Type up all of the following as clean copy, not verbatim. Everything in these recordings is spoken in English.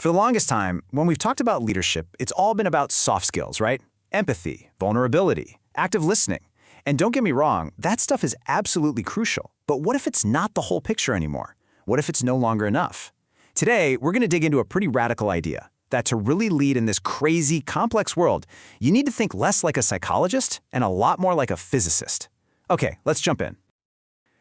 For the longest time, when we've talked about leadership, it's all been about soft skills, right? Empathy, vulnerability, active listening. And don't get me wrong, that stuff is absolutely crucial. But what if it's not the whole picture anymore? What if it's no longer enough? Today, we're going to dig into a pretty radical idea, that to really lead in this crazy, complex world, you need to think less like a psychologist and a lot more like a physicist. Okay, let's jump in.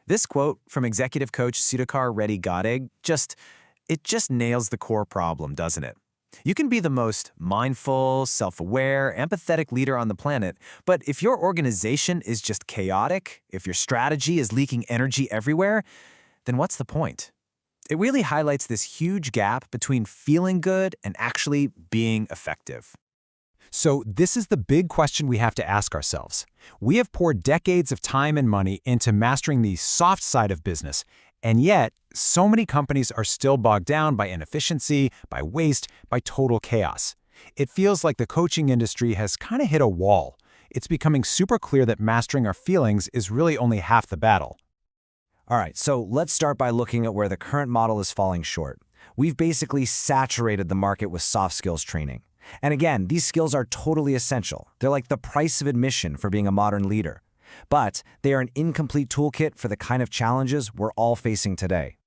This quote from executive coach Sudhakar Reddy Gade just nails the core problem, doesn't it? You can be the most mindful, self-aware, empathetic leader on the planet, but if your organization is just chaotic, if your strategy is leaking energy everywhere, then what's the point? It really highlights this huge gap between feeling good and actually being effective. So this is the big question we have to ask ourselves. We have poured decades of time and money into mastering the soft side of business, and yet so many companies are still bogged down by inefficiency, by waste, by total chaos. It feels like the coaching industry has kind of hit a wall. It's becoming super clear that mastering our feelings is really only half the battle. All right, so let's start by looking at where the current model is falling short. We've basically saturated the market with soft skills training. And again, these skills are totally essential. They're like the price of admission for being a modern leader. But they are an incomplete toolkit for the kind of challenges we're all facing today.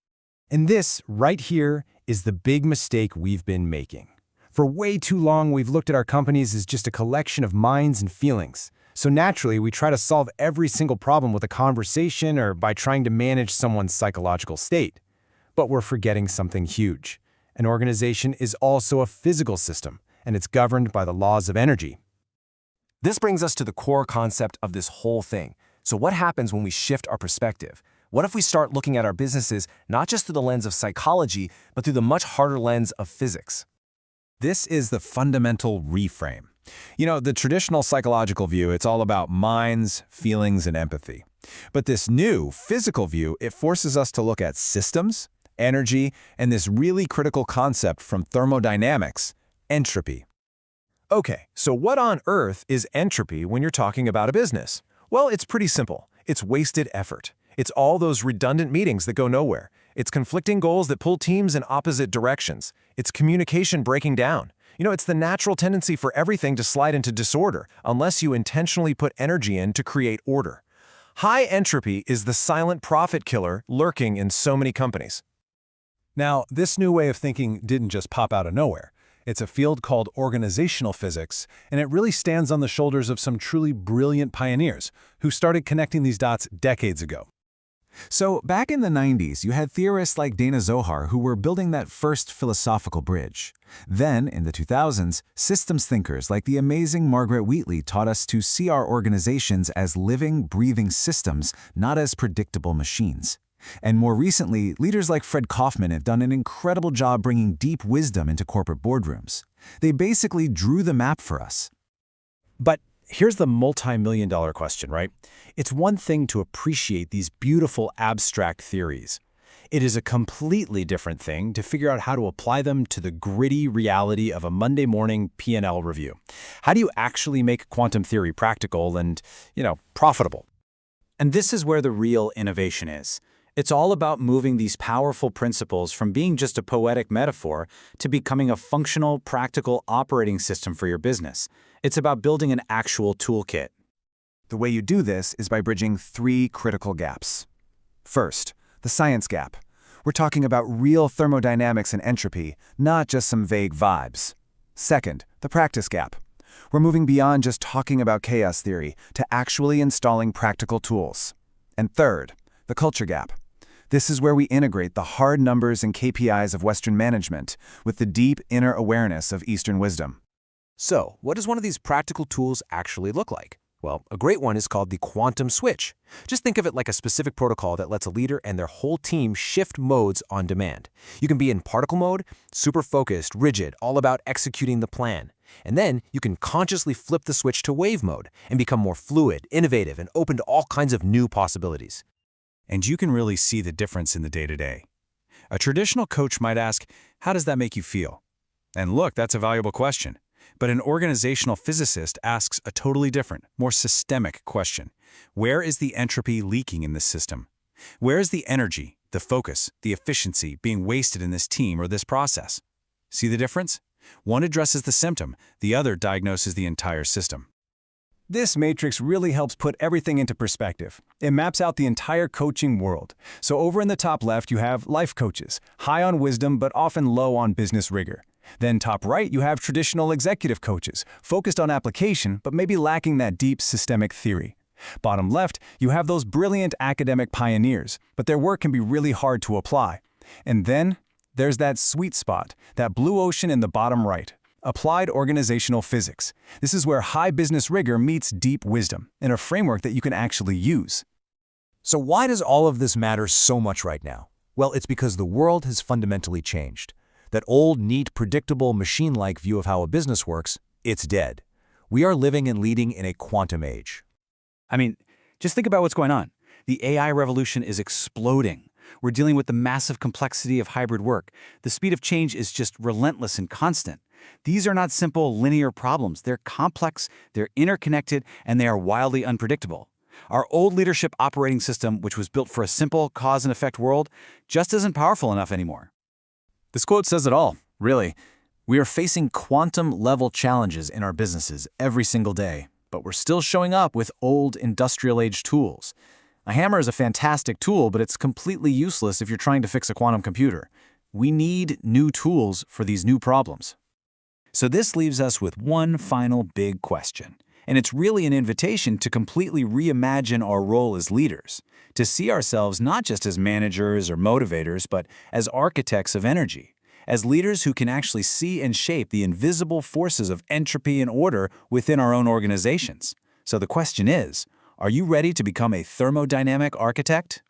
And this, right here, is the big mistake we've been making. For way too long, we've looked at our companies as just a collection of minds and feelings. So naturally, we try to solve every single problem with a conversation or by trying to manage someone's psychological state. But we're forgetting something huge. An organization is also a physical system, and it's governed by the laws of energy. This brings us to the core concept of this whole thing. So what happens when we shift our perspective? What if we start looking at our businesses not just through the lens of psychology, but through the much harder lens of physics? This is the fundamental reframe. You know, the traditional psychological view, it's all about minds, feelings, and empathy. But this new physical view, it forces us to look at systems, energy, and this really critical concept from thermodynamics, entropy. Okay, so what on earth is entropy when you're talking about a business? Well, it's pretty simple. It's wasted effort. It's all those redundant meetings that go nowhere. It's conflicting goals that pull teams in opposite directions. It's communication breaking down. You know, it's the natural tendency for everything to slide into disorder unless you intentionally put energy in to create order. High entropy is the silent profit killer lurking in so many companies. Now, this new way of thinking didn't just pop out of nowhere. It's a field called Organisational Physics, and it really stands on the shoulders of some truly brilliant pioneers who started connecting these dots decades ago. So back in the 90s, you had theorists like Dana Zohar who were building that first philosophical bridge. Then, in the 2000s, systems thinkers like the amazing Margaret Wheatley taught us to see our organizations as living, breathing systems, not as predictable machines. And more recently, leaders like Fred Kaufman have done an incredible job bringing deep wisdom into corporate boardrooms. They basically drew the map for us. But here's the multi-million-dollar question, right? It's one thing to appreciate these beautiful abstract theories. It is a completely different thing to figure out how to apply them to the gritty reality of a Monday morning P&L review. How do you actually make quantum theory practical and, profitable? And this is where the real innovation is. It's all about moving these powerful principles from being just a poetic metaphor to becoming a functional, practical operating system for your business. It's about building an actual toolkit. The way you do this is by bridging three critical gaps. First, the science gap. We're talking about real thermodynamics and entropy, not just some vague vibes. Second, the practice gap. We're moving beyond just talking about chaos theory to actually installing practical tools. And third, the culture gap. This is where we integrate the hard numbers and KPIs of Western management with the deep inner awareness of Eastern wisdom. So, what does one of these practical tools actually look like? Well, a great one is called the quantum switch. Just think of it like a specific protocol that lets a leader and their whole team shift modes on demand. You can be in particle mode, super focused, rigid, all about executing the plan. And then you can consciously flip the switch to wave mode and become more fluid, innovative, and open to all kinds of new possibilities. And you can really see the difference in the day-to-day. A traditional coach might ask, how does that make you feel? And look, that's a valuable question. But an organizational physicist asks a totally different, more systemic question. Where is the entropy leaking in this system? Where is the energy, the focus, the efficiency being wasted in this team or this process? See the difference? One addresses the symptom, the other diagnoses the entire system. This matrix really helps put everything into perspective. It maps out the entire coaching world. So over in the top left, you have life coaches, high on wisdom but often low on business rigor. Then top right, you have traditional executive coaches, focused on application but maybe lacking that deep systemic theory. Bottom left, you have those brilliant academic pioneers, but their work can be really hard to apply. And then there's that sweet spot, that blue ocean in the bottom right. Applied organizational physics. This is where high business rigor meets deep wisdom in a framework that you can actually use. So why does all of this matter so much right now? Well, it's because the world has fundamentally changed. That old, neat, predictable, machine-like view of how a business works, it's dead. We are living and leading in a quantum age. I mean, just think about what's going on. The AI revolution is exploding. We're dealing with the massive complexity of hybrid work. The speed of change is just relentless and constant. These are not simple, linear problems. They're complex, they're interconnected, and they are wildly unpredictable. Our old leadership operating system, which was built for a simple cause and effect world, just isn't powerful enough anymore. This quote says it all, really. We are facing quantum-level challenges in our businesses every single day, but we're still showing up with old industrial-age tools. A hammer is a fantastic tool, but it's completely useless if you're trying to fix a quantum computer. We need new tools for these new problems. So this leaves us with one final big question. And it's really an invitation to completely reimagine our role as leaders, to see ourselves not just as managers or motivators, but as architects of energy, as leaders who can actually see and shape the invisible forces of entropy and order within our own organizations. So the question is, are you ready to become a thermodynamic architect?